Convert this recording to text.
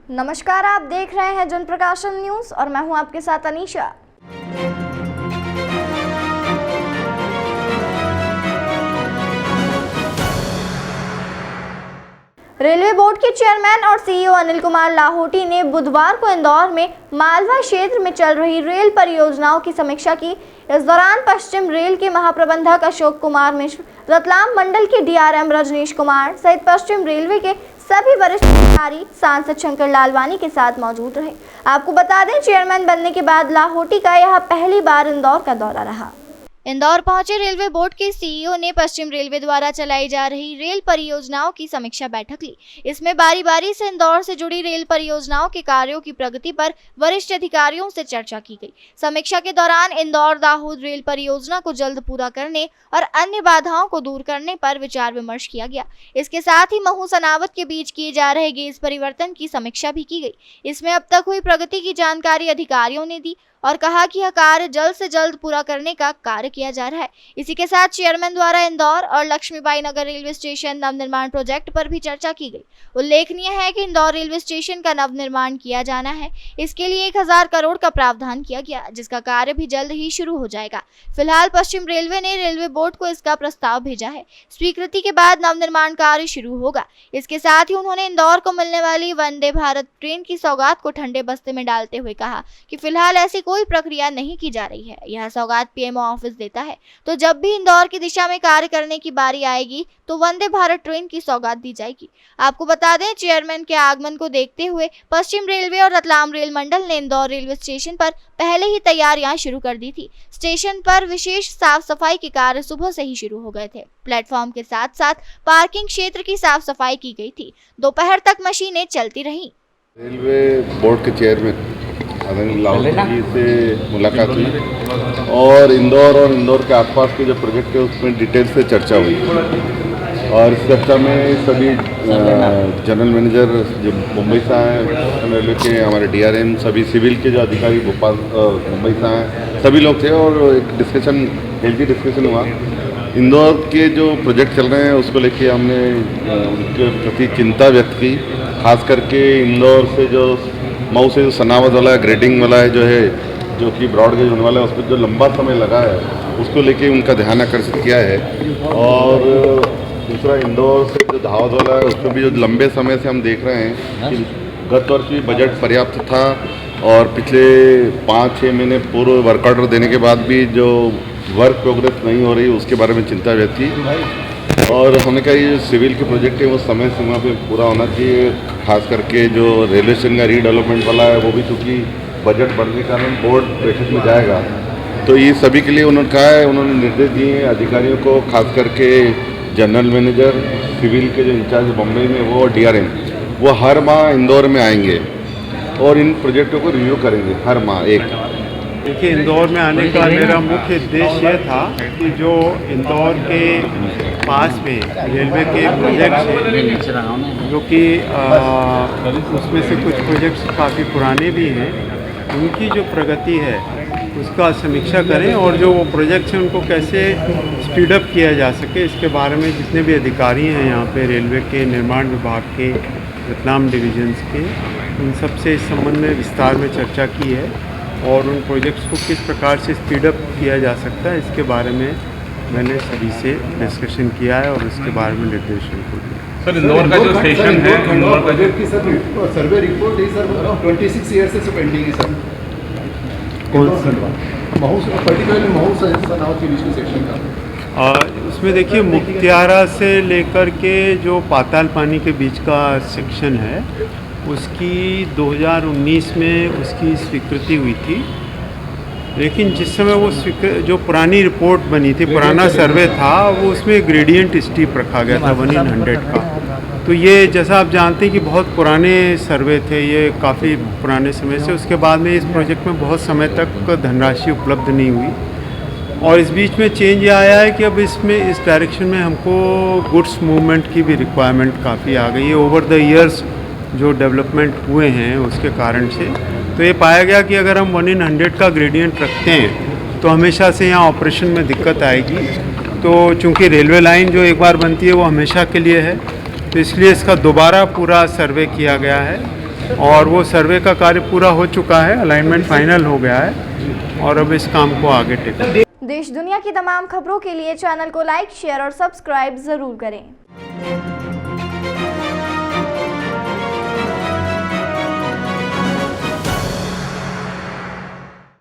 नमस्कार, आप देख रहे हैं जन प्रकाशन न्यूज और मैं हूं आपके साथ अनीशा। रेलवे बोर्ड के चेयरमैन और सीईओ अनिल कुमार लाहोटी ने बुधवार को इंदौर में मालवा क्षेत्र में चल रही रेल परियोजनाओं की समीक्षा की। इस दौरान पश्चिम रेल के महाप्रबंधक अशोक कुमार मिश्र, रतलाम मंडल के डीआरएम रजनीश कुमार सहित पश्चिम रेलवे के सभी वरिष्ठ अधिकारी सांसद शंकर लालवानी के साथ मौजूद रहे। आपको बता दें, चेयरमैन बनने के बाद लाहोटी का यह पहली बार इंदौर का दौरा रहा। इंदौर पहुंचे रेलवे बोर्ड के सीईओ ने पश्चिम रेलवे द्वारा चलाई जा रही रेल परियोजनाओं की समीक्षा बैठक ली। इसमें बारी बारी से इंदौर से जुड़ी रेल परियोजनाओं के कार्यों की प्रगति पर वरिष्ठ अधिकारियों से चर्चा की गई। समीक्षा के दौरान इंदौर दाहोद रेल परियोजना को जल्द पूरा करने और अन्य बाधाओं को दूर करने पर विचार विमर्श किया गया। इसके साथ ही महू सनावत के बीच किए जा रहे गेज परिवर्तन की समीक्षा भी की गई। इसमें अब तक हुई प्रगति की जानकारी अधिकारियों ने दी और कहा कि यह कार्य जल्द से जल्द पूरा करने का कार्य किया जा रहा है। इसी के साथ चेयरमैन द्वारा इंदौर और लक्ष्मीबाई नगर रेलवे स्टेशन नवनिर्माण प्रोजेक्ट पर भी चर्चा की गई। उल्लेखनीय है कि इंदौर रेलवे स्टेशन का नवनिर्माण किया जाना है। इसके लिए 1000 करोड़ का प्रावधान किया गया, जिसका कार्य भी जल्द ही शुरू हो जाएगा। फिलहाल पश्चिम रेलवे ने रेलवे बोर्ड को इसका प्रस्ताव भेजा है। स्वीकृति के बाद नवनिर्माण कार्य शुरू होगा। इसके साथ ही उन्होंने इंदौर को मिलने वाली वंदे भारत ट्रेन की सौगात को ठंडे बस्ते में डालते हुए कहा कि फिलहाल ऐसी कोई प्रक्रिया नहीं की जा रही है। यह सौगात पीएमओ ऑफिस देता है, तो जब भी इंदौर की दिशा में कार्य करने की बारी आएगी तो वंदे भारत ट्रेन की सौगात दी जाएगी। आपको बता दें, चेयरमैन के आगमन को देखते हुए पश्चिम रेलवे और रतलाम रेल मंडल ने इंदौर रेलवे स्टेशन पर पहले ही तैयारियां शुरू कर दी थी। स्टेशन पर विशेष साफ सफाई के कार्य सुबह से ही शुरू हो गए थे। प्लेटफॉर्म के साथ साथ पार्किंग क्षेत्र की साफ सफाई की गई थी। दोपहर तक मशीनें चलती रहीं। रेलवे बोर्ड के चेयरमैन अनिल लाहोटी जी से मुलाकात हुई और इंदौर के आसपास के जो प्रोजेक्ट है उसमें डिटेल से चर्चा हुई और इस चर्चा में सभी जनरल मैनेजर जो मुंबई से आए, रेलवे के हमारे डीआरएम, सभी सिविल के जो अधिकारी भोपाल मुंबई से आए, सभी लोग थे और एक डिस्कशन, हेल्दी डिस्कशन हुआ। इंदौर के जो प्रोजेक्ट चल रहे हैं उसको लेके हमने उनके प्रति चिंता व्यक्त की। खास करके इंदौर से जो मऊ से जो सनावत वाला ग्रेडिंग वाला है जो कि ब्रॉड गेज होने वाला है, उस पर जो लंबा समय लगा है उसको लेके उनका ध्यान आकर्षित किया है। और दूसरा, इंदौर से जो धावत वाला है उसमें भी जो लंबे समय से हम देख रहे हैं कि गत वर्ष भी बजट पर्याप्त था और पिछले 5-6 महीने पूर्व वर्क ऑर्डर देने के बाद भी जो वर्क प्रोग्रेस नहीं हो रही उसके बारे में चिंता व्यक्त की। और हमने कहा ये जो सिविल के प्रोजेक्ट है वो समय सीमा पे पूरा होना चाहिए। खास करके जो रेलवे स्टेशन का रीडेवलपमेंट वाला है वो भी चूँकि बजट बढ़ने के कारण बोर्ड बैठक में जाएगा, तो ये सभी के लिए उन्होंने कहा है, उन्होंने निर्देश दिए हैं अधिकारियों को, खास करके जनरल मैनेजर सिविल के जो इंचार्ज बम्बई में वो डीआरएम वो हर माह इंदौर में आएंगे और इन प्रोजेक्टों को रिव्यू करेंगे हर माह एक। देखिए, इंदौर में आने का मेरा मुख्य उद्देश्य यह था कि जो इंदौर के पास में रेलवे के प्रोजेक्ट्स हैं, जो कि उसमें से कुछ प्रोजेक्ट्स काफ़ी पुराने भी हैं, उनकी जो प्रगति है उसका समीक्षा करें और जो वो प्रोजेक्ट्स हैं उनको कैसे स्पीड अप किया जा सके, इसके बारे में जितने भी अधिकारी हैं यहाँ पे रेलवे के, निर्माण विभाग के, रतलाम डिविजन्स के, उन सब से इस संबंध में विस्तार में चर्चा की है और उन प्रोजेक्ट्स को किस प्रकार से स्पीड अप किया जा सकता है इसके बारे में मैंने सभी से डिस्कशन किया है और इसके बारे में निर्देशन को दिया। सर, इंदौर का जो स्टेशन है, इंदौर का जो सर्वे रिपोर्ट है सर, 26 ईयर से पेंडिंग है सर। कौन सा? महू, पर्टिकुलरली महू से सनावत के बीच में सेक्शन का। उसमें देखिए, मुख्तियारा से लेकर के जो पाताल पानी के बीच का सेक्शन है उसकी 2019 में उसकी स्वीकृति हुई थी, लेकिन जिस समय वो जो पुरानी रिपोर्ट बनी थी, पुराना सर्वे था, वो उसमें ग्रेडियंट स्टीप रखा गया था 1/100 का। तो ये जैसा आप जानते हैं कि बहुत पुराने सर्वे थे, ये काफ़ी पुराने समय से। उसके बाद में इस प्रोजेक्ट में बहुत समय तक धनराशि उपलब्ध नहीं हुई और इस बीच में चेंज ये आया है कि अब इसमें इस डायरेक्शन में हमको गुड्स मूवमेंट की भी रिक्वायरमेंट काफ़ी आ गई है ओवर द ईयर्स जो डेवलपमेंट हुए हैं उसके कारण से। तो ये पाया गया कि अगर हम 1/100 का ग्रेडियंट रखते हैं तो हमेशा से यहाँ ऑपरेशन में दिक्कत आएगी। तो चूँकि रेलवे लाइन जो एक बार बनती है वो हमेशा के लिए है, तो इसलिए इसका दोबारा पूरा सर्वे किया गया है और वो सर्वे का कार्य पूरा हो चुका है, अलाइनमेंट फाइनल हो गया है और अब इस काम को आगे टेक। देश दुनिया की तमाम खबरों के लिए चैनल को लाइक, शेयर और सब्सक्राइब जरूर करें।